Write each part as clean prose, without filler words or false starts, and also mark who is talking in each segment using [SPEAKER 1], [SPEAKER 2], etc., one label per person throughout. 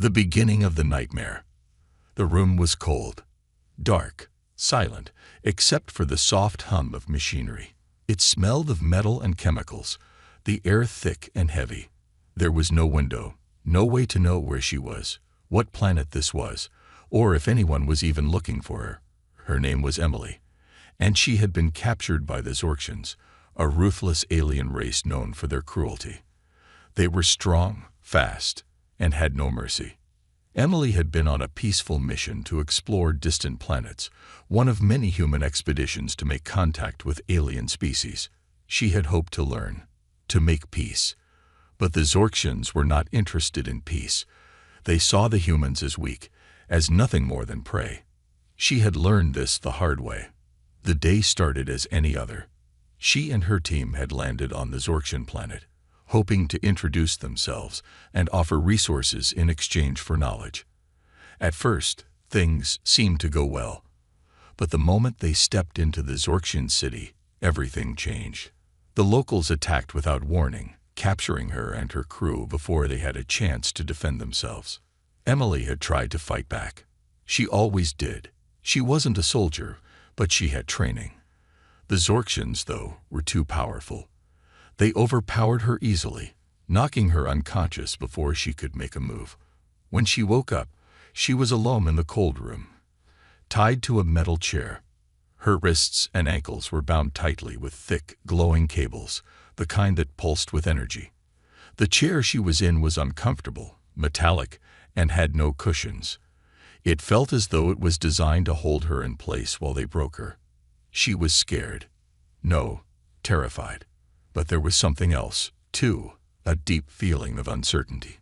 [SPEAKER 1] The beginning of the nightmare. The room was cold, dark, silent, except for the soft hum of machinery. It smelled of metal and chemicals, the air thick and heavy. There was no window, no way to know where she was, what planet this was, or if anyone was even looking for her. Her name was Emily, and she had been captured by the Zorksians, a ruthless alien race known for their cruelty. They were strong, fast, and had no mercy. Emily had been on a peaceful mission to explore distant planets, one of many human expeditions to make contact with alien species. She had hoped to learn, to make peace. But the Zorksians were not interested in peace. They saw the humans as weak, as nothing more than prey. She had learned this the hard way. The day started as any other. She and her team had landed on the Zorksian planet, hoping to introduce themselves and offer resources in exchange for knowledge. At first, things seemed to go well. But the moment they stepped into the Zorksian city, everything changed. The locals attacked without warning, capturing her and her crew before they had a chance to defend themselves. Emily had tried to fight back. She always did. She wasn't a soldier, but she had training. The Zorksians, though, were too powerful. They overpowered her easily, knocking her unconscious before she could make a move. When she woke up, she was alone in the cold room, tied to a metal chair. Her wrists and ankles were bound tightly with thick, glowing cables, the kind that pulsed with energy. The chair she was in was uncomfortable, metallic, and had no cushions. It felt as though it was designed to hold her in place while they broke her. She was scared. No, terrified. But there was something else, too, a deep feeling of uncertainty.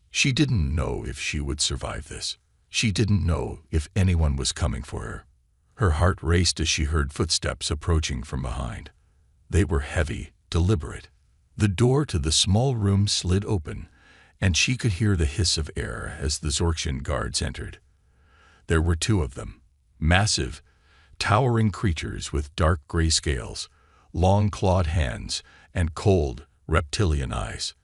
[SPEAKER 1] She didn't know if she would survive this. She didn't know if anyone was coming for her. Her heart raced as she heard footsteps approaching from behind. They were heavy, deliberate. The door to the small room slid open, and she could hear the hiss of air as the Zorksian guards entered. There were two of them, massive, towering creatures with dark gray scales, long clawed hands, and cold, reptilian eyes.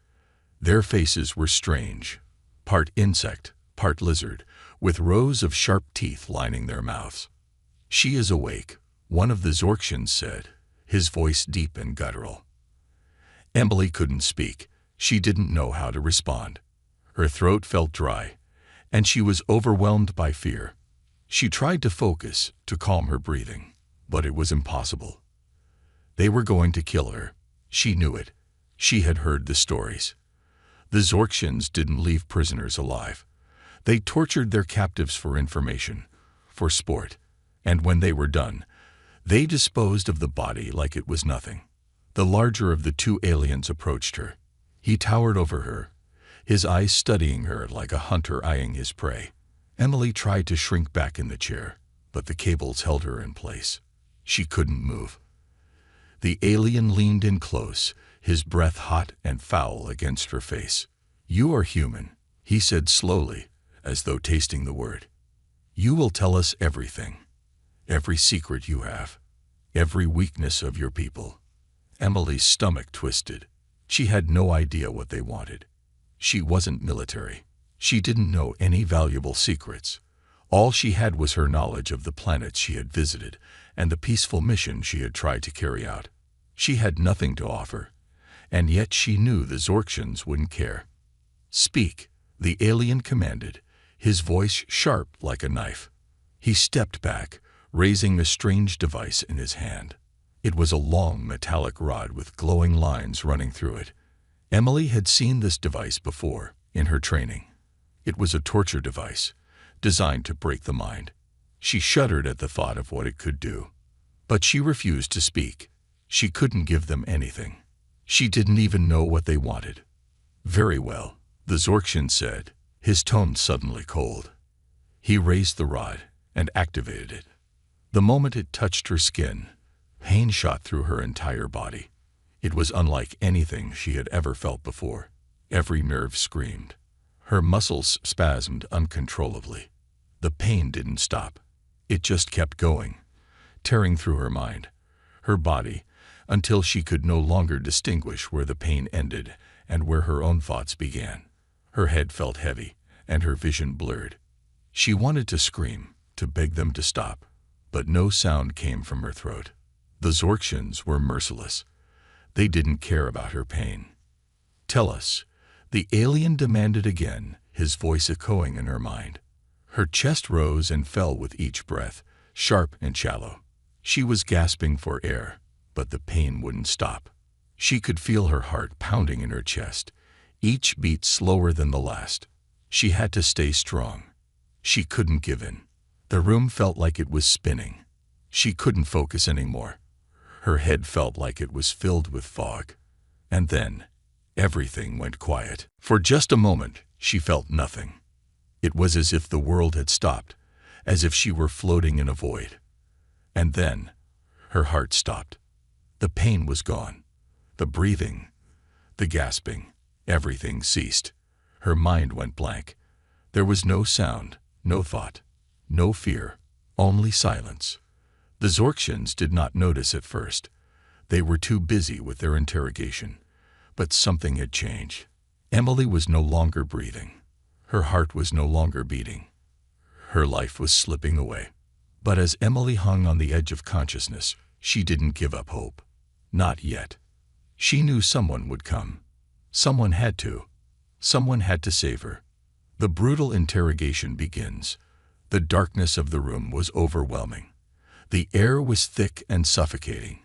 [SPEAKER 1] Their faces were strange, part insect, part lizard, with rows of sharp teeth lining their mouths. "She is awake," one of the Zorksians said, his voice deep and guttural. Emily couldn't speak. She didn't know how to respond. Her throat felt dry, and she was overwhelmed by fear. She tried to focus, to calm her breathing, but it was impossible. They were going to kill her. She knew it. She had heard the stories. The Zorksians didn't leave prisoners alive. They tortured their captives for information, for sport, and when they were done, they disposed of the body like it was nothing. The larger of the two aliens approached her. He towered over her, his eyes studying her like a hunter eyeing his prey. Emily tried to shrink back in the chair, but the cables held her in place. She couldn't move. The alien leaned in close, his breath hot and foul against her face. "You are human," he said slowly, as though tasting the word. "You will tell us everything, every secret you have, every weakness of your people." Emily's stomach twisted. She had no idea what they wanted. She wasn't military. She didn't know any valuable secrets. All she had was her knowledge of the planets she had visited and the peaceful mission she had tried to carry out. She had nothing to offer, and yet she knew the Zorksians wouldn't care. "Speak," the alien commanded, his voice sharp like a knife. He stepped back, raising a strange device in his hand. It was a long metallic rod with glowing lines running through it. Emily had seen this device before, in her training. It was a torture device, designed to break the mind. She shuddered at the thought of what it could do. But she refused to speak. She couldn't give them anything. She didn't even know what they wanted. "Very well," the Zorksian said, his tone suddenly cold. He raised the rod and activated it. The moment it touched her skin, pain shot through her entire body. It was unlike anything she had ever felt before. Every nerve screamed. Her muscles spasmed uncontrollably. The pain didn't stop. It just kept going, tearing through her mind, her body, until she could no longer distinguish where the pain ended and where her own thoughts began. Her head felt heavy, and her vision blurred. She wanted to scream, to beg them to stop, but no sound came from her throat. The Zorksians were merciless. They didn't care about her pain. "Tell us," the alien demanded again, his voice echoing in her mind. Her chest rose and fell with each breath, sharp and shallow. She was gasping for air, but the pain wouldn't stop. She could feel her heart pounding in her chest, each beat slower than the last. She had to stay strong. She couldn't give in. The room felt like it was spinning. She couldn't focus anymore. Her head felt like it was filled with fog. And then, everything went quiet. For just a moment, she felt nothing. It was as if the world had stopped, as if she were floating in a void. And then, her heart stopped. The pain was gone. The breathing, the gasping, everything ceased. Her mind went blank. There was no sound, no thought, no fear, only silence. The Zorksians did not notice at first. They were too busy with their interrogation. But something had changed. Emily was no longer breathing. Her heart was no longer beating. Her life was slipping away. But as Emily hung on the edge of consciousness, she didn't give up hope. Not yet. She knew someone would come. Someone had to. Someone had to save her. The brutal interrogation begins. The darkness of the room was overwhelming. The air was thick and suffocating.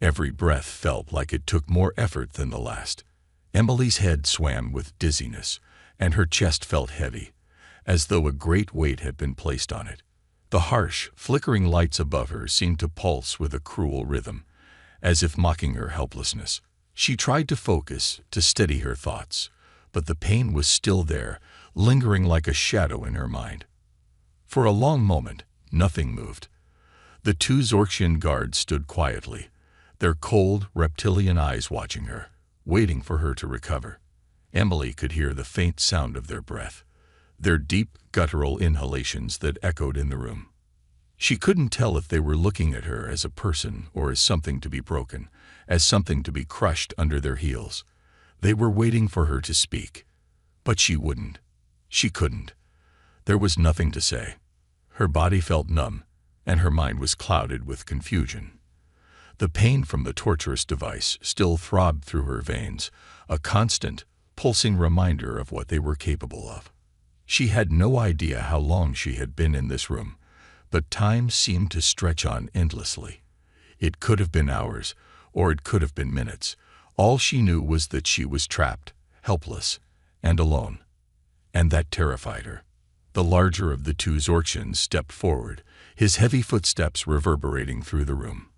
[SPEAKER 1] Every breath felt like it took more effort than the last. Emily's head swam with dizziness, and her chest felt heavy, as though a great weight had been placed on it. The harsh, flickering lights above her seemed to pulse with a cruel rhythm, as if mocking her helplessness. She tried to focus, to steady her thoughts, but the pain was still there, lingering like a shadow in her mind. For a long moment, nothing moved. The two Zorksian guards stood quietly, their cold, reptilian eyes watching her, waiting for her to recover. Emily could hear the faint sound of their breath, their deep, guttural inhalations that echoed in the room. She couldn't tell if they were looking at her as a person or as something to be broken, as something to be crushed under their heels. They were waiting for her to speak. But she wouldn't. She couldn't. There was nothing to say. Her body felt numb, and her mind was clouded with confusion. The pain from the torturous device still throbbed through her veins, a constant, pulsing reminder of what they were capable of. She had no idea how long she had been in this room, but time seemed to stretch on endlessly. It could have been hours, or it could have been minutes. All she knew was that she was trapped, helpless, and alone. And that terrified her. The larger of the two Zorksians stepped forward, his heavy footsteps reverberating through the room.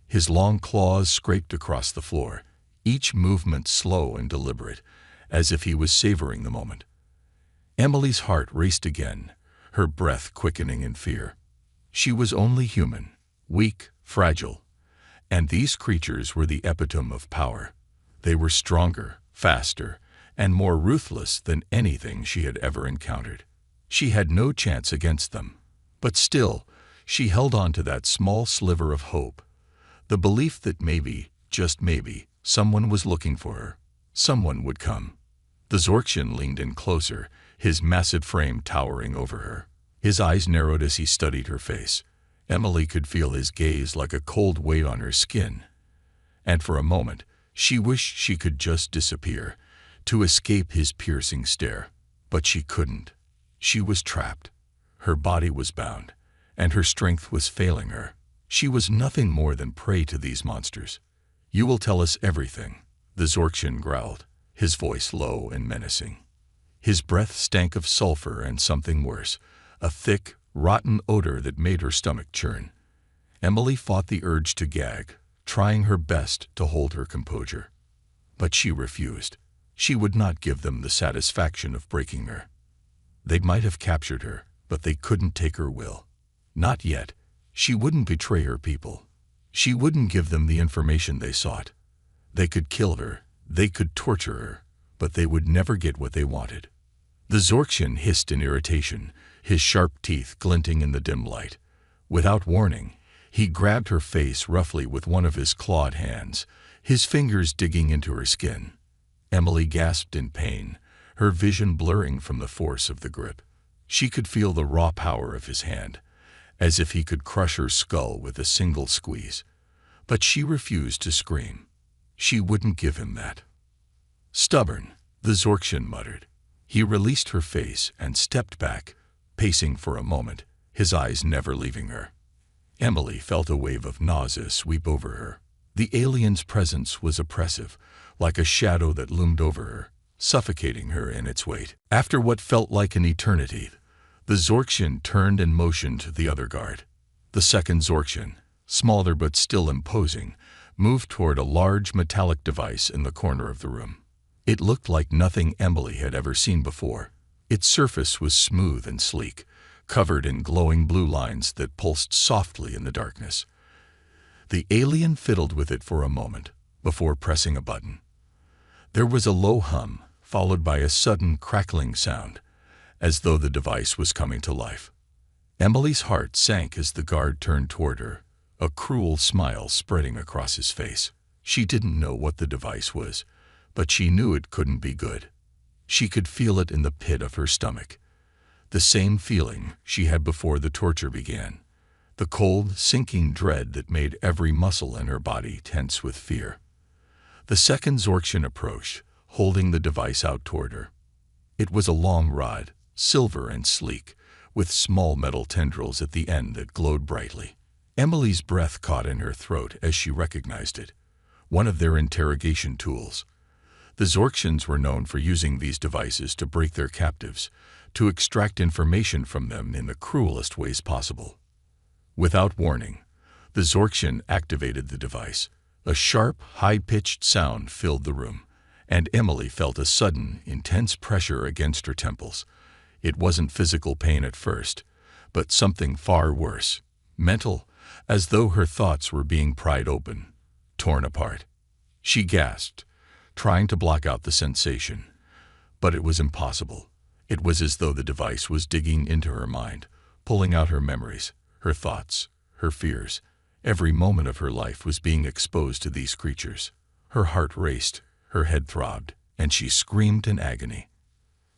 [SPEAKER 1] His long claws scraped across the floor, each movement slow and deliberate, as if he was savoring the moment. Emily's heart raced again, her breath quickening in fear. She was only human, weak, fragile, and these creatures were the epitome of power. They were stronger, faster, and more ruthless than anything she had ever encountered. She had no chance against them, but still, she held on to that small sliver of hope, the belief that maybe, just maybe, someone was looking for her. Someone would come. The Zorksian leaned in closer, his massive frame towering over her. His eyes narrowed as he studied her face. Emily could feel his gaze like a cold weight on her skin. And for a moment, she wished she could just disappear, to escape his piercing stare. But she couldn't. She was trapped. Her body was bound, and her strength was failing her. She was nothing more than prey to these monsters. "You will tell us everything," the Zorksian growled, his voice low and menacing. His breath stank of sulfur and something worse, a thick, rotten odor that made her stomach churn. Emily fought the urge to gag, trying her best to hold her composure. But she refused. She would not give them the satisfaction of breaking her. They might have captured her, but they couldn't take her will. Not yet. She wouldn't betray her people. She wouldn't give them the information they sought. They could kill her, they could torture her, but they would never get what they wanted. The Zorksian hissed in irritation, his sharp teeth glinting in the dim light. Without warning, he grabbed her face roughly with one of his clawed hands, his fingers digging into her skin. Emily gasped in pain, her vision blurring from the force of the grip. She could feel the raw power of his hand, as if he could crush her skull with a single squeeze. But she refused to scream. She wouldn't give him that. "Stubborn," the Zorksian muttered. He released her face and stepped back, pacing for a moment, his eyes never leaving her. Emily felt a wave of nausea sweep over her. The alien's presence was oppressive, like a shadow that loomed over her, suffocating her in its weight. After what felt like an eternity, the Zorksian turned and motioned to the other guard. The second Zorksian, smaller but still imposing, moved toward a large metallic device in the corner of the room. It looked like nothing Emily had ever seen before. Its surface was smooth and sleek, covered in glowing blue lines that pulsed softly in the darkness. The alien fiddled with it for a moment, before pressing a button. There was a low hum, followed by a sudden crackling sound, as though the device was coming to life. Emily's heart sank as the guard turned toward her, a cruel smile spreading across his face. She didn't know what the device was, but she knew it couldn't be good. She could feel it in the pit of her stomach. The same feeling she had before the torture began. The cold, sinking dread that made every muscle in her body tense with fear. The second Zorksian approached, holding the device out toward her. It was a long rod, silver and sleek, with small metal tendrils at the end that glowed brightly. Emily's breath caught in her throat as she recognized it. One of their interrogation tools. The Zorksians were known for using these devices to break their captives, to extract information from them in the cruelest ways possible. Without warning, the Zorksian activated the device. A sharp, high-pitched sound filled the room, and Emily felt a sudden, intense pressure against her temples. It wasn't physical pain at first, but something far worse, mental, as though her thoughts were being pried open, torn apart. She gasped, trying to block out the sensation, but it was impossible. It was as though the device was digging into her mind, pulling out her memories, her thoughts, her fears. Every moment of her life was being exposed to these creatures. Her heart raced, her head throbbed, and she screamed in agony.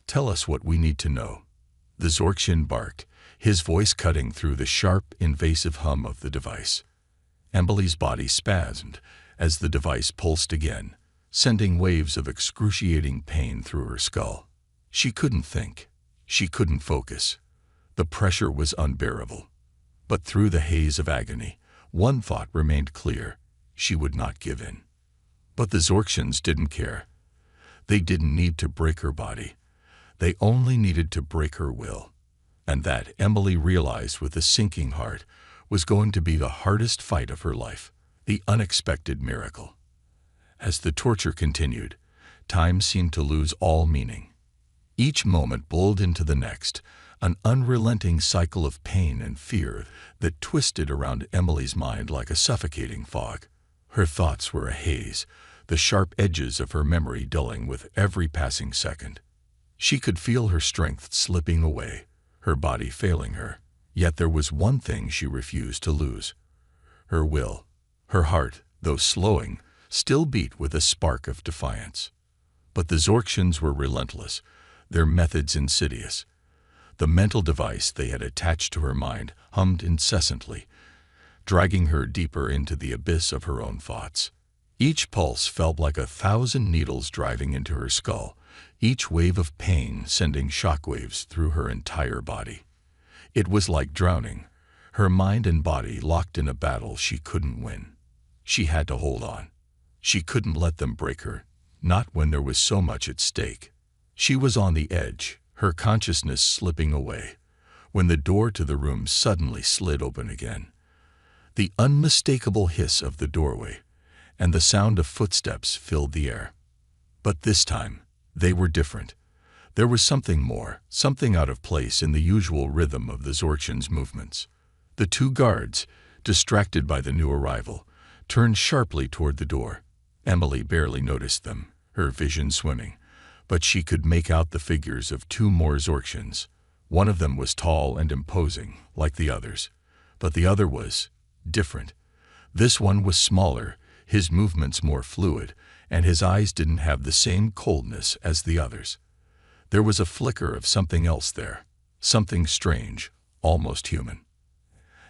[SPEAKER 1] "Tell us what we need to know," the Zorksian barked, his voice cutting through the sharp, invasive hum of the device. Emily's body spasmed as the device pulsed again, sending waves of excruciating pain through her skull. She couldn't think. She couldn't focus. The pressure was unbearable. But through the haze of agony, one thought remained clear: she would not give in. But the Zorksians didn't care. They didn't need to break her body. They only needed to break her will. And that, Emily realized with a sinking heart, was going to be the hardest fight of her life, the unexpected miracle. As the torture continued, time seemed to lose all meaning. Each moment bled into the next, an unrelenting cycle of pain and fear that twisted around Emily's mind like a suffocating fog. Her thoughts were a haze, the sharp edges of her memory dulling with every passing second. She could feel her strength slipping away, her body failing her. Yet there was one thing she refused to lose: her will. Her heart, though slowing, still beat with a spark of defiance. But the Zorksians were relentless, their methods insidious. The mental device they had attached to her mind hummed incessantly, dragging her deeper into the abyss of her own thoughts. Each pulse felt like 1,000 needles driving into her skull, each wave of pain sending shockwaves through her entire body. It was like drowning, her mind and body locked in a battle she couldn't win. She had to hold on. She couldn't let them break her, not when there was so much at stake. She was on the edge, her consciousness slipping away, when the door to the room suddenly slid open again. The unmistakable hiss of the doorway and the sound of footsteps filled the air. But this time, they were different. There was something more, something out of place in the usual rhythm of the Zorksians' movements. The two guards, distracted by the new arrival, turned sharply toward the door. Emily barely noticed them, her vision swimming, but she could make out the figures of two more Zorksians. One of them was tall and imposing, like the others, but the other was different. This one was smaller, his movements more fluid, and his eyes didn't have the same coldness as the others. There was a flicker of something else there, something strange, almost human.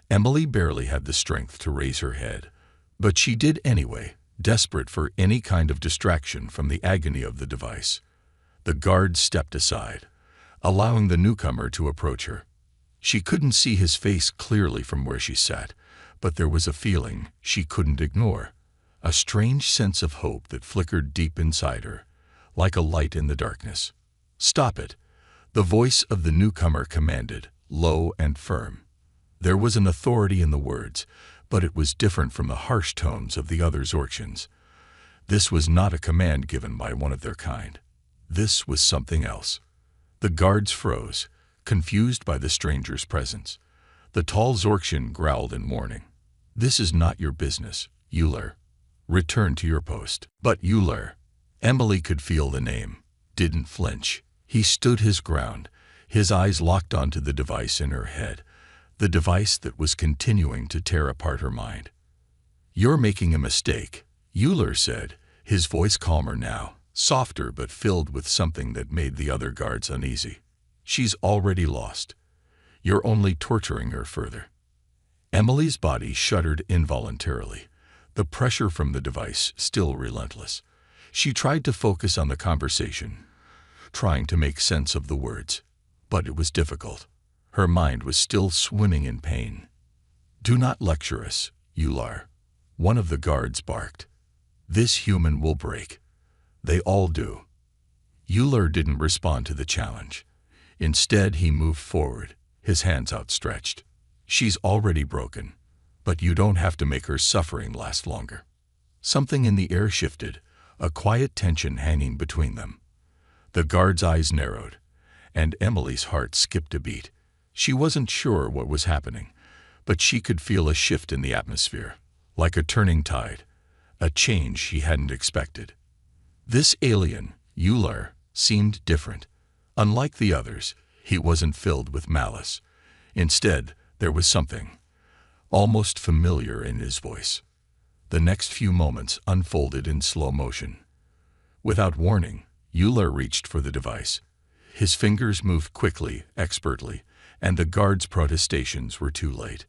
[SPEAKER 1] Emily barely had the strength to raise her head, but she did anyway, desperate for any kind of distraction from the agony of the device. The guard stepped aside, allowing the newcomer to approach her. She couldn't see his face clearly from where she sat, but there was a feeling she couldn't ignore, a strange sense of hope that flickered deep inside her, like a light in the darkness. "Stop it," the voice of the newcomer commanded, low and firm. There was an authority in the words, but it was different from the harsh tones of the other Zorksians. This was not a command given by one of their kind. This was something else. The guards froze, confused by the stranger's presence. The tall Zorksian growled in warning. "This is not your business, Euler. Return to your post." But Euler, Emily could feel the name, didn't flinch. He stood his ground, his eyes locked onto the device in her head, the device that was continuing to tear apart her mind. "You're making a mistake," Euler said, his voice calmer now, softer but filled with something that made the other guards uneasy. "She's already lost. You're only torturing her further." Emily's body shuddered involuntarily, the pressure from the device still relentless. She tried to focus on the conversation, trying to make sense of the words, but it was difficult. Her mind was still swimming in pain. "Do not lecture us, Euler," one of the guards barked. "This human will break. They all do." Euler didn't respond to the challenge. Instead, he moved forward, his hands outstretched. "She's already broken, but you don't have to make her suffering last longer." Something in the air shifted, a quiet tension hanging between them. The guard's eyes narrowed, and Emily's heart skipped a beat. She wasn't sure what was happening, but she could feel a shift in the atmosphere, like a turning tide, a change she hadn't expected. This alien, Euler, seemed different. Unlike the others, he wasn't filled with malice. Instead, there was something almost familiar in his voice. The next few moments unfolded in slow motion. Without warning, Euler reached for the device. His fingers moved quickly, expertly, and the guard's protestations were too late.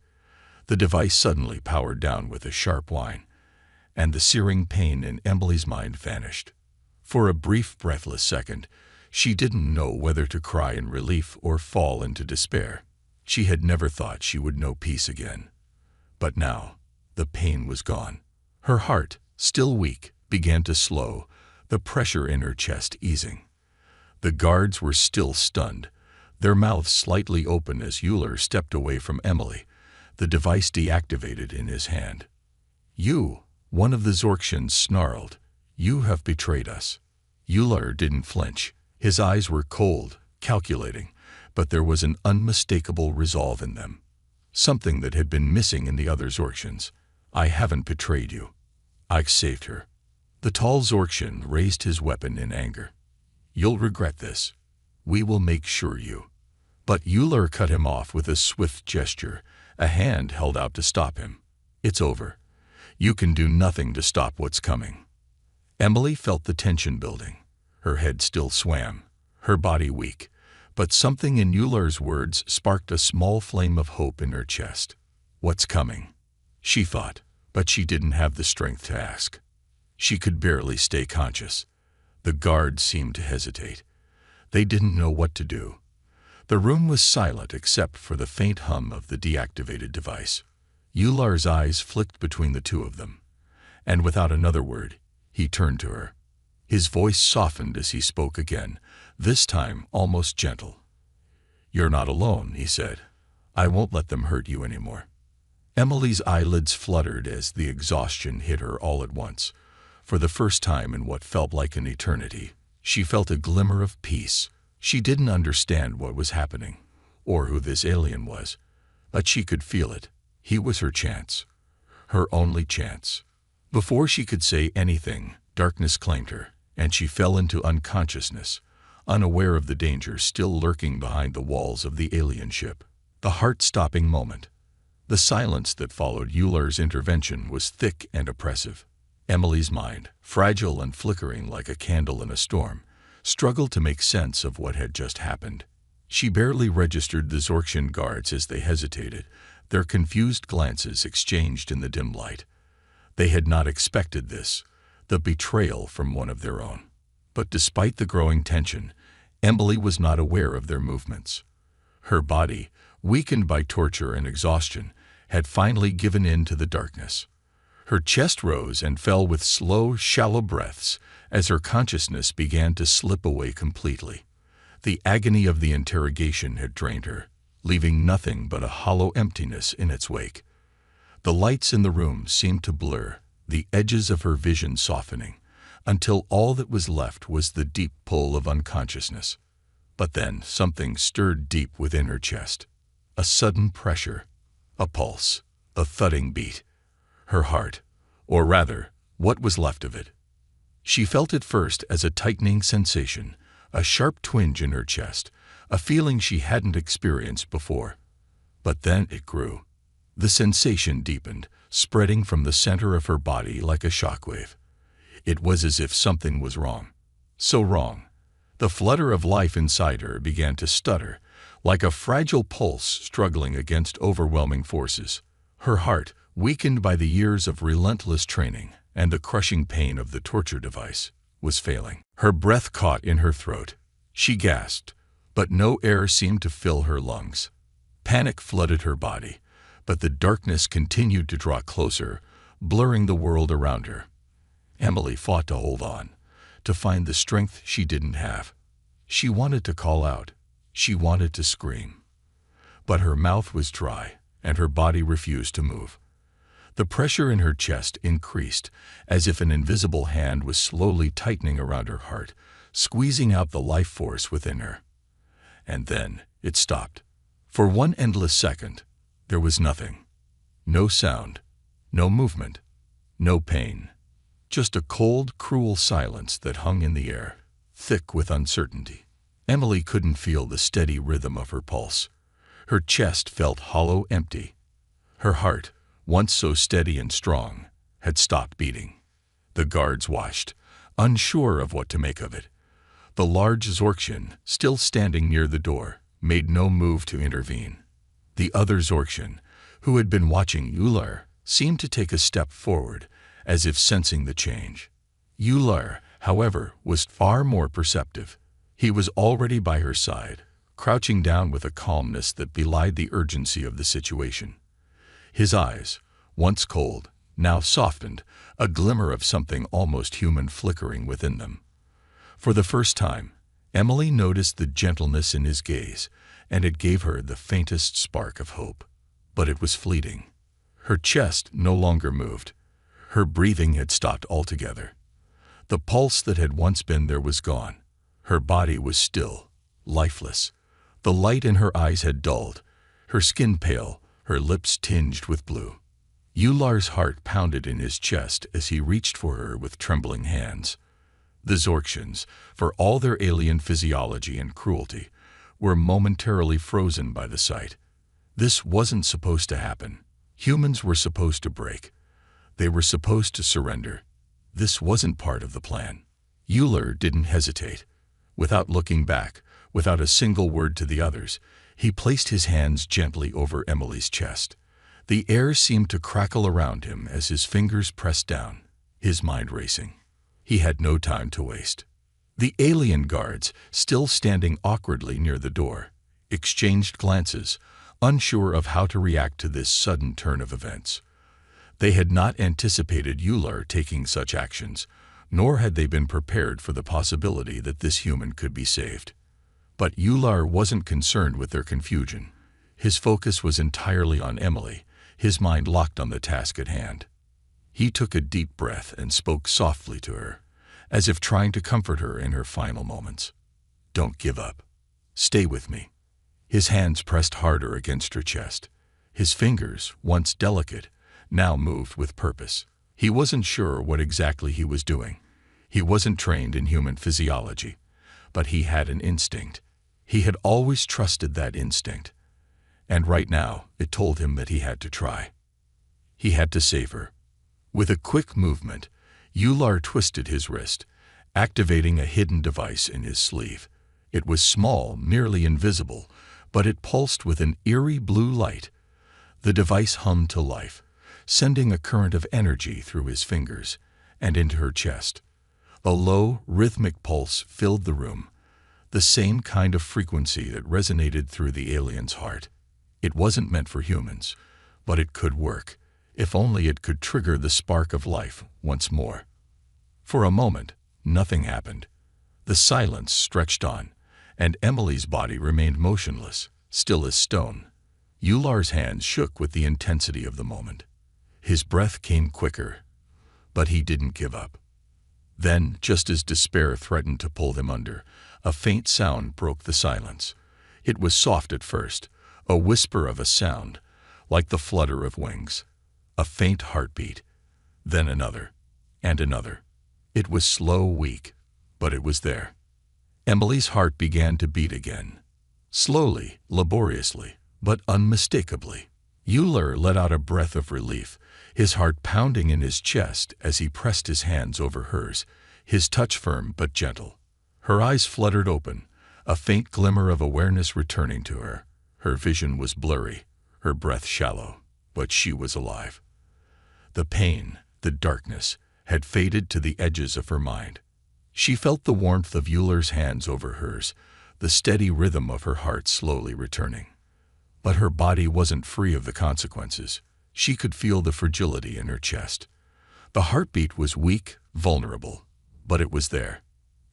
[SPEAKER 1] The device suddenly powered down with a sharp whine, and the searing pain in Emily's mind vanished. For a brief, breathless second, she didn't know whether to cry in relief or fall into despair. She had never thought she would know peace again. But now, the pain was gone. Her heart, still weak, began to slow, the pressure in her chest easing. The guards were still stunned, their mouths slightly open as Euler stepped away from Emily, the device deactivated in his hand. "You," one of the Zorksians snarled, "you have betrayed us." Euler didn't flinch. His eyes were cold, calculating, but there was an unmistakable resolve in them. Something that had been missing in the other Zorksians. "I haven't betrayed you. I've saved her." The tall Zorksian raised his weapon in anger. "You'll regret this. We will make sure you." But Euler cut him off with a swift gesture, a hand held out to stop him. "It's over. You can do nothing to stop what's coming." Emily felt the tension building. Her head still swam, her body weak, but something in Euler's words sparked a small flame of hope in her chest. "What's coming?" she thought, but she didn't have the strength to ask. She could barely stay conscious. The guards seemed to hesitate. They didn't know what to do. The room was silent except for the faint hum of the deactivated device. Euler's eyes flicked between the two of them, and without another word, he turned to her. His voice softened as he spoke again, this time almost gentle. "You're not alone," he said. "I won't let them hurt you anymore." Emily's eyelids fluttered as the exhaustion hit her all at once. For the first time in what felt like an eternity, she felt a glimmer of peace. She didn't understand what was happening, or who this alien was, but she could feel it. He was her chance, her only chance. Before she could say anything, darkness claimed her, and she fell into unconsciousness, unaware of the danger still lurking behind the walls of the alien ship. The heart-stopping moment. The silence that followed Euler's intervention was thick and oppressive. Emily's mind, fragile and flickering like a candle in a storm, struggled to make sense of what had just happened. She barely registered the Zorksian guards as they hesitated, their confused glances exchanged in the dim light. They had not expected this, the betrayal from one of their own. But despite the growing tension, Emily was not aware of their movements. Her body, weakened by torture and exhaustion, had finally given in to the darkness. Her chest rose and fell with slow, shallow breaths as her consciousness began to slip away completely. The agony of the interrogation had drained her, leaving nothing but a hollow emptiness in its wake. The lights in the room seemed to blur, the edges of her vision softening, until all that was left was the deep pull of unconsciousness. But then something stirred deep within her chest. A sudden pressure, a pulse, a thudding beat. Her heart, or rather, what was left of it. She felt it first as a tightening sensation, a sharp twinge in her chest, a feeling she hadn't experienced before. But then it grew. The sensation deepened, spreading from the center of her body like a shockwave. It was as if something was wrong. So wrong. The flutter of life inside her began to stutter, like a fragile pulse struggling against overwhelming forces. Her heart, weakened by the years of relentless training and the crushing pain of the torture device, was failing. Her breath caught in her throat. She gasped, but no air seemed to fill her lungs. Panic flooded her body, but the darkness continued to draw closer, blurring the world around her. Emily fought to hold on, to find the strength she didn't have. She wanted to call out. She wanted to scream. But her mouth was dry, and her body refused to move. The pressure in her chest increased, as if an invisible hand was slowly tightening around her heart, squeezing out the life force within her. And then it stopped. For one endless second, there was nothing. No sound, no movement, no pain. Just a cold, cruel silence that hung in the air, thick with uncertainty. Emily couldn't feel the steady rhythm of her pulse. Her chest felt hollow, empty. Her heart, once so steady and strong, had stopped beating. The guards watched, unsure of what to make of it. The large Zorksian, still standing near the door, made no move to intervene. The other Zorksian, who had been watching Ular, seemed to take a step forward, as if sensing the change. Ular, however, was far more perceptive. He was already by her side, crouching down with a calmness that belied the urgency of the situation. His eyes, once cold, now softened, a glimmer of something almost human flickering within them. For the first time, Emily noticed the gentleness in his gaze, and it gave her the faintest spark of hope. But it was fleeting. Her chest no longer moved. Her breathing had stopped altogether. The pulse that had once been there was gone. Her body was still, lifeless. The light in her eyes had dulled, her skin pale, her lips tinged with blue. Ular's heart pounded in his chest as he reached for her with trembling hands. The Zorksians, for all their alien physiology and cruelty, were momentarily frozen by the sight. This wasn't supposed to happen. Humans were supposed to break. They were supposed to surrender. This wasn't part of the plan. Ular didn't hesitate. Without looking back, without a single word to the others, he placed his hands gently over Emily's chest. The air seemed to crackle around him as his fingers pressed down, his mind racing. He had no time to waste. The alien guards, still standing awkwardly near the door, exchanged glances, unsure of how to react to this sudden turn of events. They had not anticipated Ular taking such actions, nor had they been prepared for the possibility that this human could be saved. But Ular wasn't concerned with their confusion. His focus was entirely on Emily, his mind locked on the task at hand. He took a deep breath and spoke softly to her, as if trying to comfort her in her final moments. "Don't give up. Stay with me." His hands pressed harder against her chest. His fingers, once delicate, now moved with purpose. He wasn't sure what exactly he was doing. He wasn't trained in human physiology, but he had an instinct. He had always trusted that instinct. And right now, it told him that he had to try. He had to save her. With a quick movement, Ular twisted his wrist, activating a hidden device in his sleeve. It was small, nearly invisible, but it pulsed with an eerie blue light. The device hummed to life, sending a current of energy through his fingers and into her chest. A low, rhythmic pulse filled the room, the same kind of frequency that resonated through the alien's heart. It wasn't meant for humans, but it could work, if only it could trigger the spark of life once more. For a moment, nothing happened. The silence stretched on, and Emily's body remained motionless, still as stone. Eular's hands shook with the intensity of the moment. His breath came quicker, but he didn't give up. Then, just as despair threatened to pull them under, a faint sound broke the silence. It was soft at first, a whisper of a sound, like the flutter of wings. A faint heartbeat, then another, and another. It was slow, weak, but it was there. Emily's heart began to beat again. Slowly, laboriously, but unmistakably. Euler let out a breath of relief, his heart pounding in his chest as he pressed his hands over hers, his touch firm but gentle. Her eyes fluttered open, a faint glimmer of awareness returning to her. Her vision was blurry, her breath shallow, but she was alive. The pain, the darkness, had faded to the edges of her mind. She felt the warmth of Euler's hands over hers, the steady rhythm of her heart slowly returning. But her body wasn't free of the consequences. She could feel the fragility in her chest. The heartbeat was weak, vulnerable, but it was there.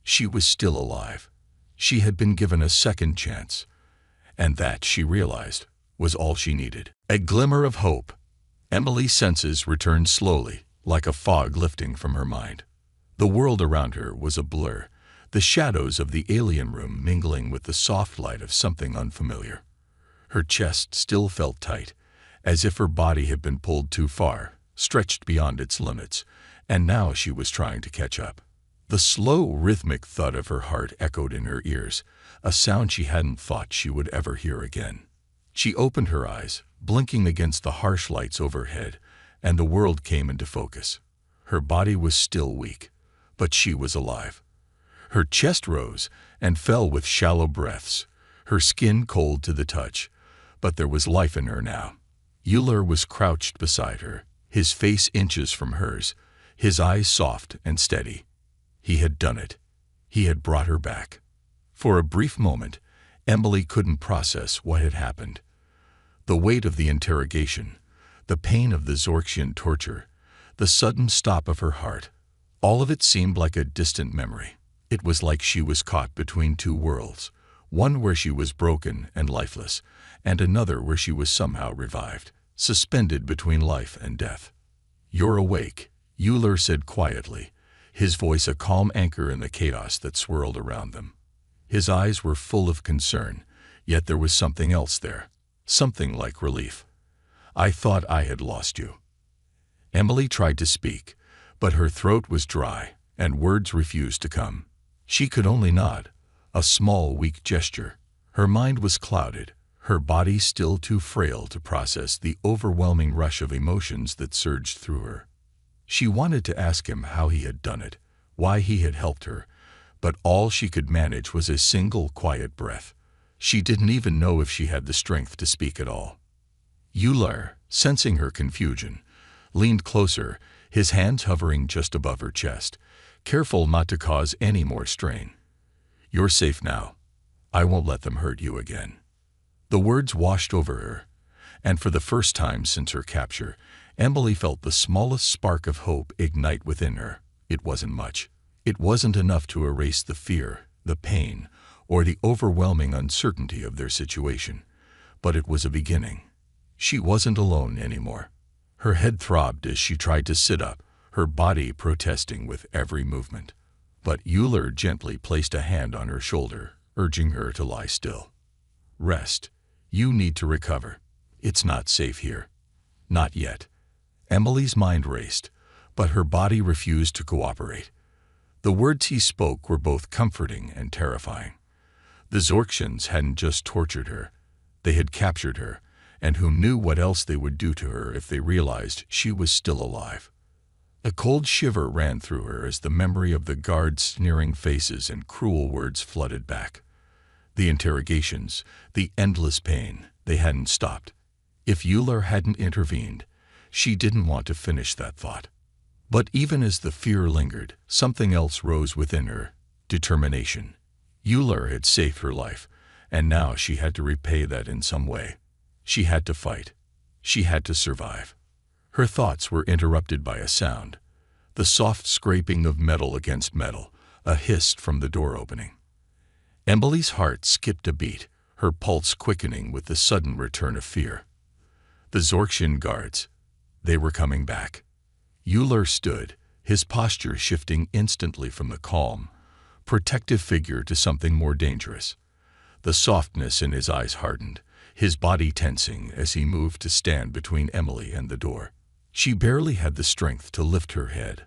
[SPEAKER 1] She was still alive. She had been given a second chance, and that, she realized, was all she needed. A glimmer of hope. Emily's senses returned slowly, like a fog lifting from her mind. The world around her was a blur, the shadows of the alien room mingling with the soft light of something unfamiliar. Her chest still felt tight, as if her body had been pulled too far, stretched beyond its limits, and now she was trying to catch up. The slow, rhythmic thud of her heart echoed in her ears, a sound she hadn't thought she would ever hear again. She opened her eyes, blinking against the harsh lights overhead, and the world came into focus. Her body was still weak, but she was alive. Her chest rose and fell with shallow breaths, her skin cold to the touch, but there was life in her now. Euler was crouched beside her, his face inches from hers, his eyes soft and steady. He had done it. He had brought her back. For a brief moment, Emily couldn't process what had happened. The weight of the interrogation, the pain of the Zorxian torture, the sudden stop of her heart, all of it seemed like a distant memory. It was like she was caught between two worlds, one where she was broken and lifeless, and another where she was somehow revived, suspended between life and death. "You're awake," Euler said quietly, his voice a calm anchor in the chaos that swirled around them. His eyes were full of concern, yet there was something else there, something like relief. "I thought I had lost you." Emily tried to speak, but her throat was dry, and words refused to come. She could only nod, a small, weak gesture. Her mind was clouded, her body still too frail to process the overwhelming rush of emotions that surged through her. She wanted to ask him how he had done it, why he had helped her, but all she could manage was a single quiet breath. She didn't even know if she had the strength to speak at all. Euler, sensing her confusion, leaned closer, his hands hovering just above her chest, careful not to cause any more strain. "You're safe now. I won't let them hurt you again." The words washed over her, and for the first time since her capture, Emily felt the smallest spark of hope ignite within her. It wasn't much. It wasn't enough to erase the fear, the pain, or the overwhelming uncertainty of their situation, but it was a beginning. She wasn't alone anymore. Her head throbbed as she tried to sit up, her body protesting with every movement. But Euler gently placed a hand on her shoulder, urging her to lie still. "Rest. You need to recover. It's not safe here." "Not yet." Emily's mind raced, but her body refused to cooperate. The words he spoke were both comforting and terrifying. The Zorxians hadn't just tortured her, they had captured her, and who knew what else they would do to her if they realized she was still alive. A cold shiver ran through her as the memory of the guards' sneering faces and cruel words flooded back. The interrogations, the endless pain, they hadn't stopped. If Euler hadn't intervened, she didn't want to finish that thought. But even as the fear lingered, something else rose within her: determination. Euler had saved her life, and now she had to repay that in some way. She had to fight. She had to survive. Her thoughts were interrupted by a sound, the soft scraping of metal against metal, a hiss from the door opening. Emily's heart skipped a beat, her pulse quickening with the sudden return of fear. The Zorxian guards. They were coming back. Euler stood, his posture shifting instantly from the calm, protective figure to something more dangerous. The softness in his eyes hardened, his body tensing as he moved to stand between Emily and the door. She barely had the strength to lift her head,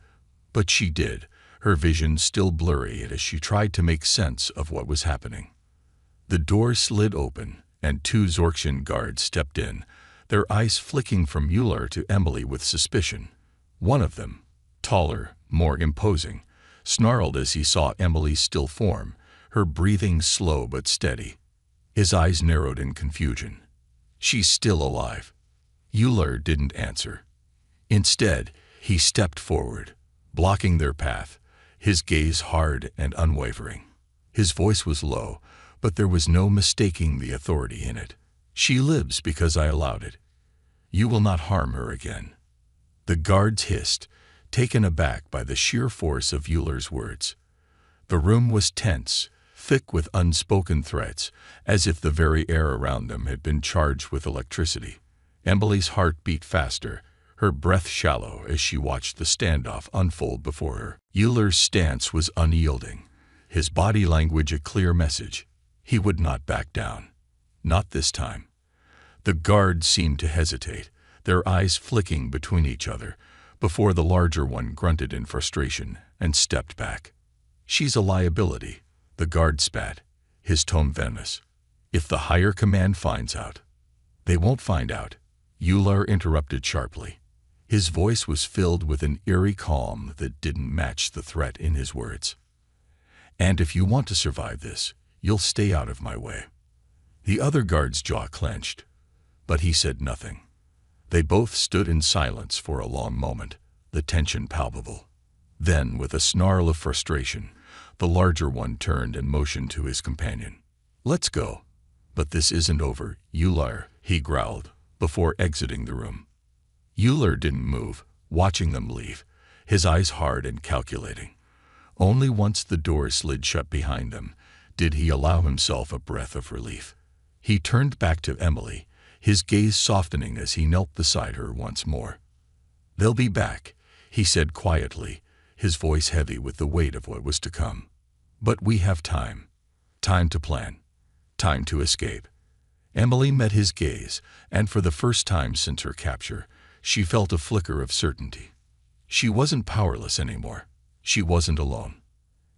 [SPEAKER 1] but she did, her vision still blurry as she tried to make sense of what was happening. The door slid open, and two Zorxian guards stepped in, their eyes flicking from Euler to Emily with suspicion. One of them, taller, more imposing, snarled as he saw Emily's still form, her breathing slow but steady. His eyes narrowed in confusion. "She's still alive." Euler didn't answer. Instead, he stepped forward, blocking their path, his gaze hard and unwavering. His voice was low, but there was no mistaking the authority in it. "She lives because I allowed it. You will not harm her again." The guards hissed, taken aback by the sheer force of Euler's words. The room was tense, thick with unspoken threats, as if the very air around them had been charged with electricity. Emily's heart beat faster, her breath shallow as she watched the standoff unfold before her. Euler's stance was unyielding, his body language a clear message. He would not back down. Not this time. The guards seemed to hesitate, their eyes flicking between each other, before the larger one grunted in frustration and stepped back. "She's a liability," the guard spat, his tone venomous. "If the higher command finds out." "They won't find out," Euler interrupted sharply. His voice was filled with an eerie calm that didn't match the threat in his words. "And if you want to survive this, you'll stay out of my way." The other guard's jaw clenched, but he said nothing. They both stood in silence for a long moment, the tension palpable. Then, with a snarl of frustration, the larger one turned and motioned to his companion. "Let's go." "But this isn't over, Euler," he growled, before exiting the room. Euler didn't move, watching them leave, his eyes hard and calculating. Only once the door slid shut behind them did he allow himself a breath of relief. He turned back to Emily, his gaze softening as he knelt beside her once more. "They'll be back," he said quietly, his voice heavy with the weight of what was to come. "But we have time. Time to plan. Time to escape." Emily met his gaze, and for the first time since her capture, she felt a flicker of certainty. She wasn't powerless anymore. She wasn't alone.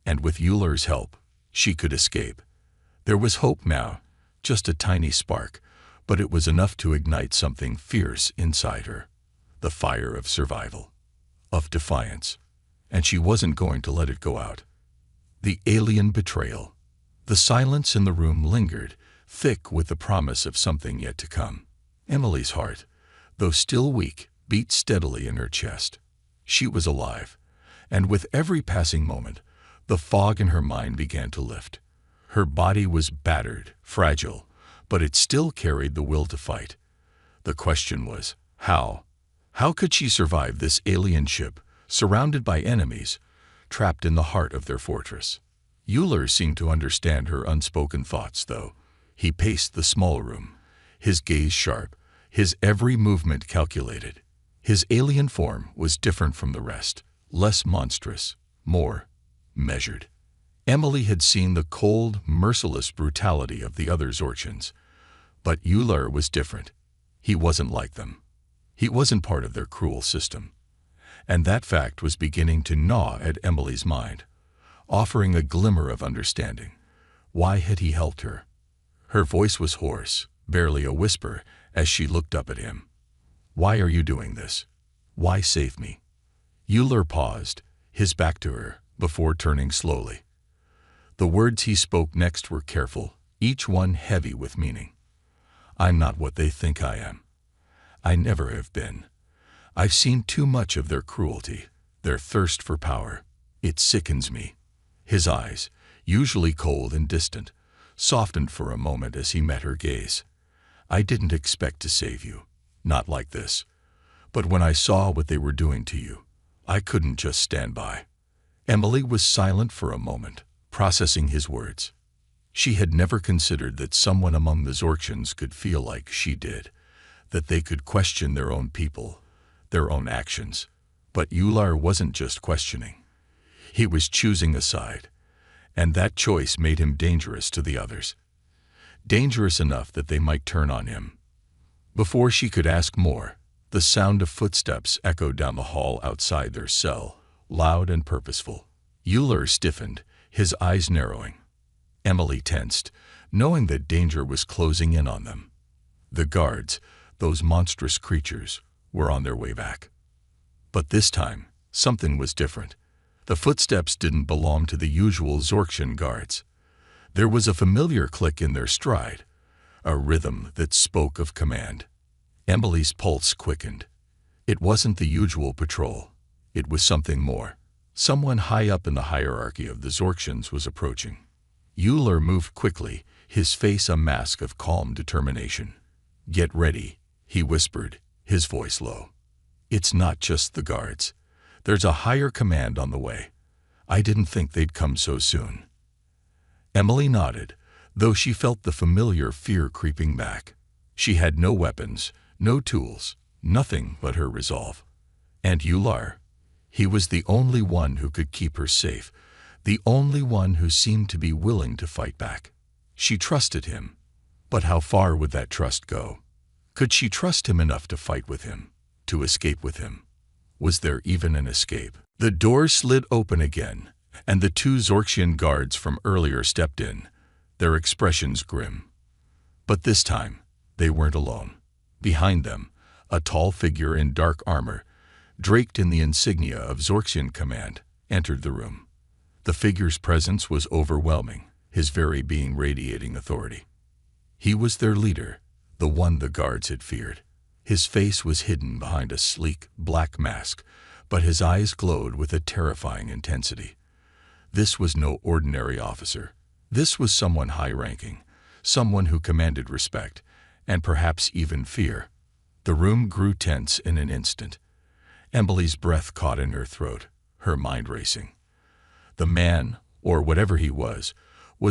[SPEAKER 1] And with Euler's help, she could escape. There was hope now, just a tiny spark, but it was enough to ignite something fierce inside her. The fire of survival, of defiance. And she wasn't going to let it go out. The alien betrayal. The silence in the room lingered, thick with the promise of something yet to come. Emily's heart, though still weak, beat steadily in her chest. She was alive, and with every passing moment, the fog in her mind began to lift. Her body was battered, fragile, but it still carried the will to fight. The question was, how? How could she survive this alien ship, surrounded by enemies, trapped in the heart of their fortress? Euler seemed to understand her unspoken thoughts, though. He paced the small room, his gaze sharp, his every movement calculated. His alien form was different from the rest, less monstrous, more measured. Emily had seen the cold, merciless brutality of the other Zorxians, but Euler was different. He wasn't like them. He wasn't part of their cruel system. And that fact was beginning to gnaw at Emily's mind, offering a glimmer of understanding. Why had he helped her? Her voice was hoarse, barely a whisper, as she looked up at him. "Why are you doing this? Why save me?" Euler paused, his back to her, before turning slowly. The words he spoke next were careful, each one heavy with meaning. I'm not what they think I am. I never have been. I've seen too much of their cruelty, their thirst for power. It sickens me. His eyes, usually cold and distant, softened for a moment as he met her gaze. I didn't expect to save you. Not like this. But when I saw what they were doing to you, I couldn't just stand by. Emily was silent for a moment, processing his words. She had never considered that someone among the Zorksians could feel like she did, that they could question their own people, their own actions. But Euler wasn't just questioning. He was choosing a side, and that choice made him dangerous to the others. Dangerous enough that they might turn on him. Before she could ask more, the sound of footsteps echoed down the hall outside their cell, loud and purposeful. Euler stiffened, his eyes narrowing. Emily tensed, knowing that danger was closing in on them. The guards, those monstrous creatures, were on their way back. But this time, something was different. The footsteps didn't belong to the usual Zorksian guards. There was a familiar click in their stride, a rhythm that spoke of command. Emily's pulse quickened. It wasn't the usual patrol. It was something more. Someone high up in the hierarchy of the Zorksians was approaching. Euler moved quickly, his face a mask of calm determination. "Get ready," he whispered, his voice low. "It's not just the guards. There's a higher command on the way. I didn't think they'd come so soon." Emily nodded, though she felt the familiar fear creeping back. She had no weapons, no tools, nothing but her resolve. And Euler, he was the only one who could keep her safe, the only one who seemed to be willing to fight back. She trusted him. But how far would that trust go? Could she trust him enough to fight with him, to escape with him? Was there even an escape? The door slid open again, and the two Zorksian guards from earlier stepped in, their expressions grim. But this time, they weren't alone. Behind them, a tall figure in dark armor, draped in the insignia of Zorksian command, entered the room. The figure's presence was overwhelming, his very being radiating authority. He was their leader, the one the guards had feared. His face was hidden behind a sleek, black mask, but his eyes glowed with a terrifying intensity. This was no ordinary officer. This was someone high-ranking, someone who commanded respect, and perhaps even fear. The room grew tense in an instant. Emily's breath caught in her throat, her mind racing. The man, or whatever he was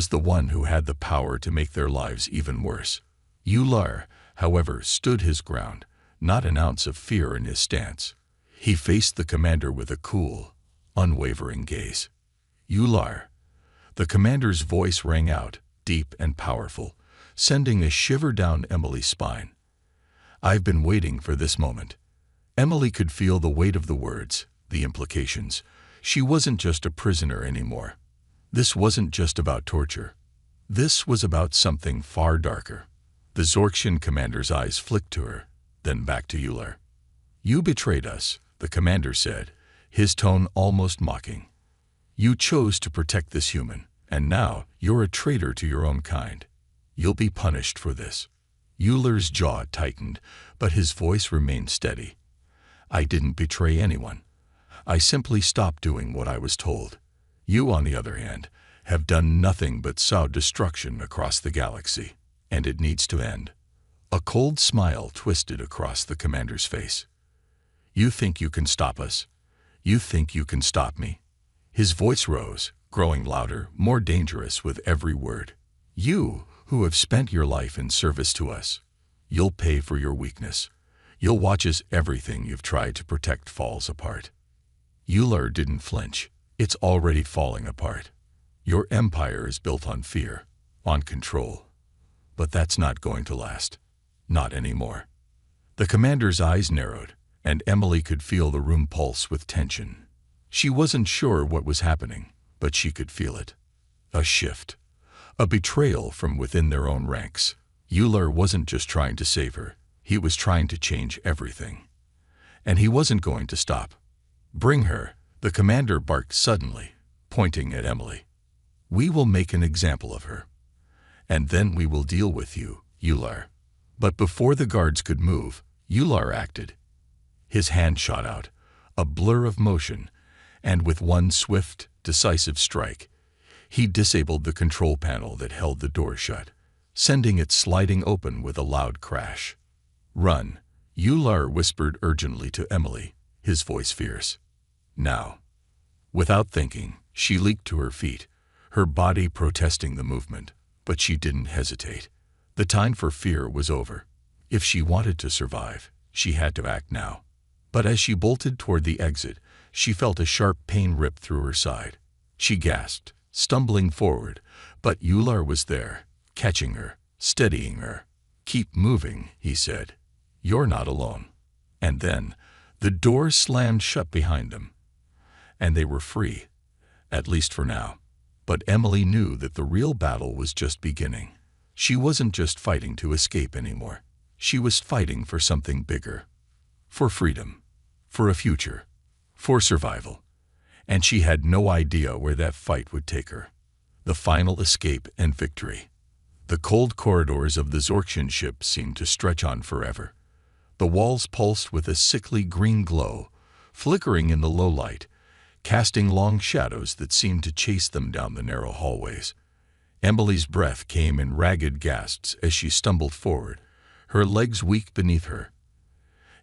[SPEAKER 1] the one who had the power to make their lives even worse. Euler, however, stood his ground, not an ounce of fear in his stance. He faced the commander with a cool, unwavering gaze. "Euler." The commander's voice rang out, deep and powerful, sending a shiver down Emily's spine. "I've been waiting for this moment." Emily could feel the weight of the words, the implications. She wasn't just a prisoner anymore. This wasn't just about torture. This was about something far darker. The Zorksian commander's eyes flicked to her, then back to Euler. "You betrayed us," the commander said, his tone almost mocking. "You chose to protect this human, and now you're a traitor to your own kind. You'll be punished for this." Euler's jaw tightened, but his voice remained steady. "I didn't betray anyone. I simply stopped doing what I was told. You, on the other hand, have done nothing but sow destruction across the galaxy, and it needs to end." A cold smile twisted across the commander's face. "You think you can stop us? You think you can stop me?" His voice rose, growing louder, more dangerous with every word. "You, who have spent your life in service to us. You'll pay for your weakness. You'll watch as everything you've tried to protect falls apart." Euler didn't flinch. "It's already falling apart. Your empire is built on fear, on control. But that's not going to last. Not anymore." The commander's eyes narrowed, and Emily could feel the room pulse with tension. She wasn't sure what was happening, but she could feel it. A shift. A betrayal from within their own ranks. Euler wasn't just trying to save her. He was trying to change everything. And he wasn't going to stop. "Bring her," the commander barked suddenly, pointing at Emily. "We will make an example of her. And then we will deal with you, Ular." But before the guards could move, Ular acted. His hand shot out, a blur of motion, and with one swift, decisive strike, he disabled the control panel that held the door shut, sending it sliding open with a loud crash. "Run," Ular whispered urgently to Emily, his voice fierce. "Now." Without thinking, she leaped to her feet, her body protesting the movement, but she didn't hesitate. The time for fear was over. If she wanted to survive, she had to act now. But as she bolted toward the exit, she felt a sharp pain rip through her side. She gasped, stumbling forward, but Ular was there, catching her, steadying her. "Keep moving," he said. "You're not alone." And then, the door slammed shut behind them, and they were free, at least for now. But Emily knew that the real battle was just beginning. She wasn't just fighting to escape anymore. She was fighting for something bigger. For freedom. For a future. For survival. And she had no idea where that fight would take her. The final escape and victory. The cold corridors of the Zorxian ship seemed to stretch on forever. The walls pulsed with a sickly green glow, flickering in the low light, casting long shadows that seemed to chase them down the narrow hallways. Emily's breath came in ragged gasps as she stumbled forward, her legs weak beneath her.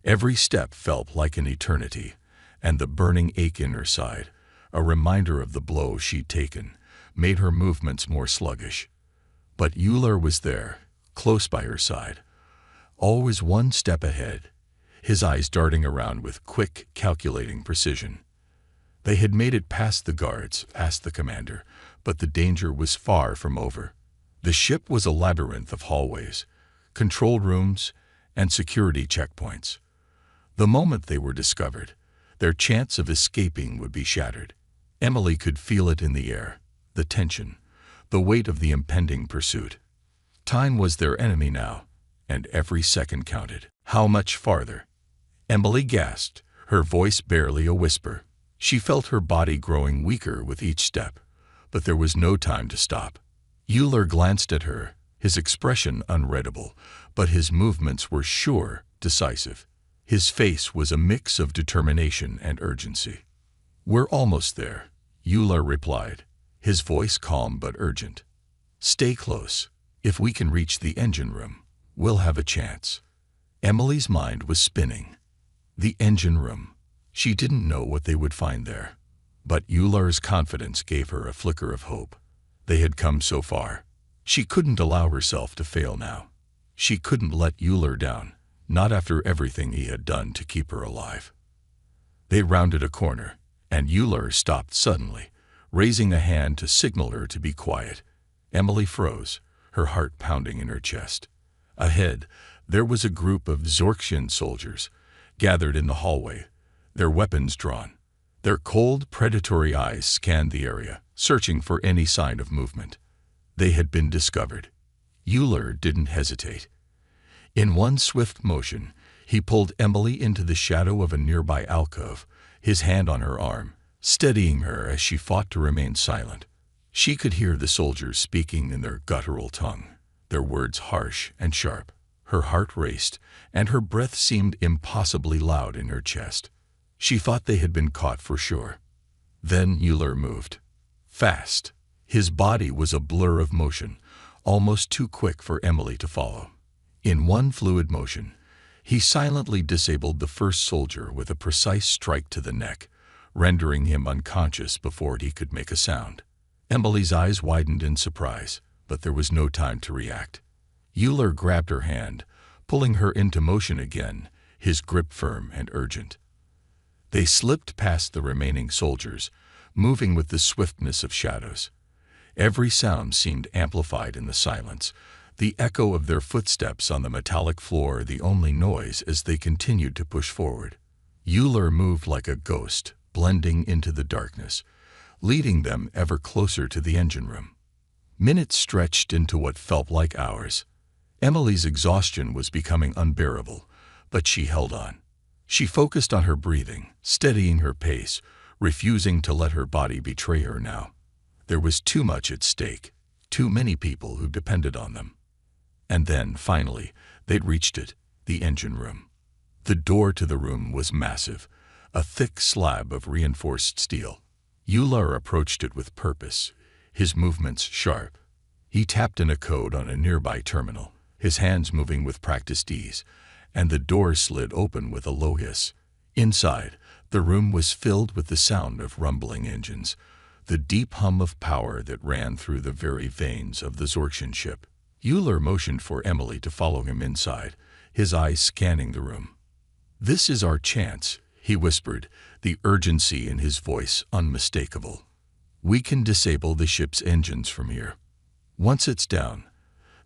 [SPEAKER 1] Every step felt like an eternity, and the burning ache in her side, a reminder of the blow she'd taken, made her movements more sluggish. But Ular was there, close by her side, always one step ahead, his eyes darting around with quick, calculating precision. They had made it past the guards, past the commander, but the danger was far from over. The ship was a labyrinth of hallways, control rooms, and security checkpoints. The moment they were discovered, their chance of escaping would be shattered. Emily could feel it in the air, the tension, the weight of the impending pursuit. Time was their enemy now, and every second counted. How much farther? Emily gasped, her voice barely a whisper. She felt her body growing weaker with each step, but there was no time to stop. Ular glanced at her, his expression unreadable, but his movements were sure, decisive. His face was a mix of determination and urgency. "We're almost there," Ular replied, his voice calm but urgent. "Stay close. If we can reach the engine room, we'll have a chance." Emily's mind was spinning. The engine room. She didn't know what they would find there. But Ular's confidence gave her a flicker of hope. They had come so far. She couldn't allow herself to fail now. She couldn't let Ular down, not after everything he had done to keep her alive. They rounded a corner, and Ular stopped suddenly, raising a hand to signal her to be quiet. Emily froze, her heart pounding in her chest. Ahead, there was a group of Zorxian soldiers, gathered in the hallway, their weapons drawn. Their cold, predatory eyes scanned the area, searching for any sign of movement. They had been discovered. Ular didn't hesitate. In one swift motion, he pulled Emily into the shadow of a nearby alcove, his hand on her arm, steadying her as she fought to remain silent. She could hear the soldiers speaking in their guttural tongue, their words harsh and sharp. Her heart raced, and her breath seemed impossibly loud in her chest. She thought they had been caught for sure. Then Ular moved. Fast. His body was a blur of motion, almost too quick for Emily to follow. In one fluid motion, he silently disabled the first soldier with a precise strike to the neck, rendering him unconscious before he could make a sound. Emily's eyes widened in surprise, but there was no time to react. Ular grabbed her hand, pulling her into motion again, his grip firm and urgent. They slipped past the remaining soldiers, moving with the swiftness of shadows. Every sound seemed amplified in the silence, the echo of their footsteps on the metallic floor the only noise as they continued to push forward. Ular moved like a ghost, blending into the darkness, leading them ever closer to the engine room. Minutes stretched into what felt like hours. Emily's exhaustion was becoming unbearable, but she held on. She focused on her breathing, steadying her pace, refusing to let her body betray her now. There was too much at stake, too many people who depended on them. And then, finally, they'd reached it, the engine room. The door to the room was massive, a thick slab of reinforced steel. Euler approached it with purpose, his movements sharp. He tapped in a code on a nearby terminal, his hands moving with practiced ease, and the door slid open with a low hiss. Inside, the room was filled with the sound of rumbling engines, the deep hum of power that ran through the very veins of the Zorxian ship. Euler motioned for Emily to follow him inside, his eyes scanning the room. "This is our chance," he whispered, the urgency in his voice unmistakable. "We can disable the ship's engines from here. Once it's down,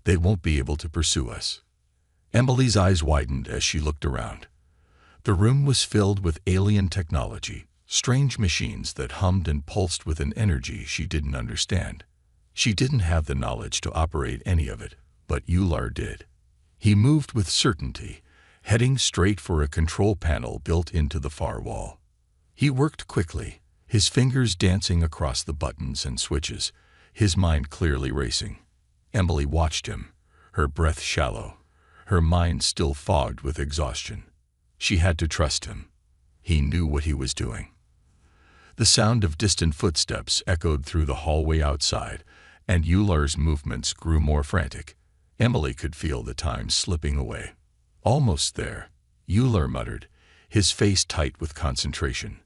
[SPEAKER 1] they won't be able to pursue us." Emily's eyes widened as she looked around. The room was filled with alien technology, strange machines that hummed and pulsed with an energy she didn't understand. She didn't have the knowledge to operate any of it, but Euler did. He moved with certainty, heading straight for a control panel built into the far wall. He worked quickly, his fingers dancing across the buttons and switches, his mind clearly racing. Emily watched him, her breath shallow, her mind still fogged with exhaustion. She had to trust him. He knew what he was doing. The sound of distant footsteps echoed through the hallway outside, and Euler's movements grew more frantic. Emily could feel the time slipping away. "Almost there," Euler muttered, his face tight with concentration.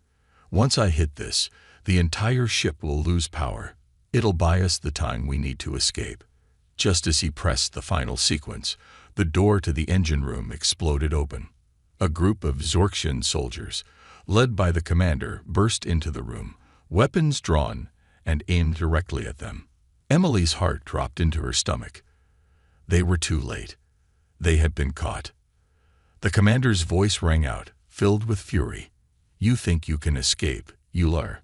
[SPEAKER 1] "Once I hit this, the entire ship will lose power. It'll buy us the time we need to escape." Just as he pressed the final sequence, the door to the engine room exploded open. A group of Zorxian soldiers, led by the commander, burst into the room, weapons drawn and aimed directly at them. Emily's heart dropped into her stomach. They were too late. They had been caught. The commander's voice rang out, filled with fury. "You think you can escape, Euler?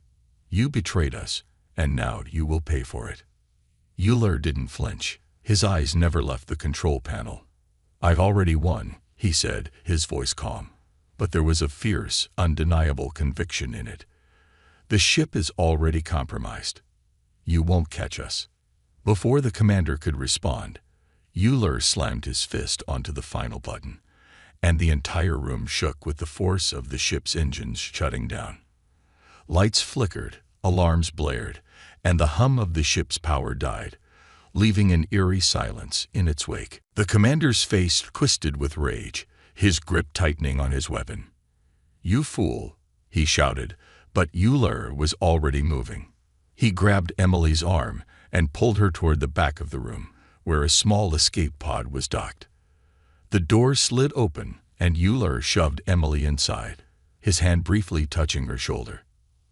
[SPEAKER 1] You betrayed us, and now you will pay for it." Euler didn't flinch. His eyes never left the control panel. "I've already won," he said, his voice calm. But there was a fierce, undeniable conviction in it. "The ship is already compromised. You won't catch us." Before the commander could respond, Euler slammed his fist onto the final button, and the entire room shook with the force of the ship's engines shutting down. Lights flickered, alarms blared, and the hum of the ship's power died, leaving an eerie silence in its wake. The commander's face twisted with rage, his grip tightening on his weapon. "You fool," he shouted, but Euler was already moving. He grabbed Emily's arm and pulled her toward the back of the room, where a small escape pod was docked. The door slid open, and Euler shoved Emily inside, his hand briefly touching her shoulder.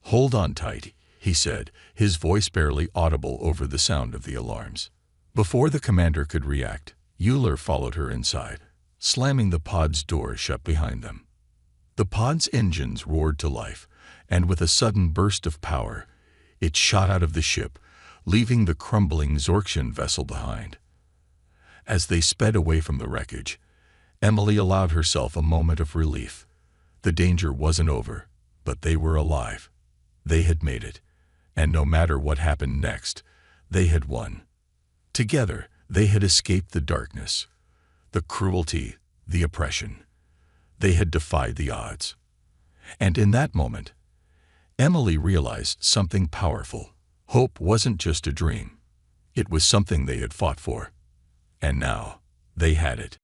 [SPEAKER 1] "Hold on tight," he said, his voice barely audible over the sound of the alarms. Before the commander could react, Euler followed her inside, slamming the pod's door shut behind them. The pod's engines roared to life, and with a sudden burst of power, it shot out of the ship, leaving the crumbling Zorxian vessel behind. As they sped away from the wreckage, Emily allowed herself a moment of relief. The danger wasn't over, but they were alive. They had made it, and no matter what happened next, they had won. Together, they had escaped the darkness, the cruelty, the oppression. They had defied the odds. And in that moment, Emily realized something powerful. Hope wasn't just a dream. It was something they had fought for. And now, they had it.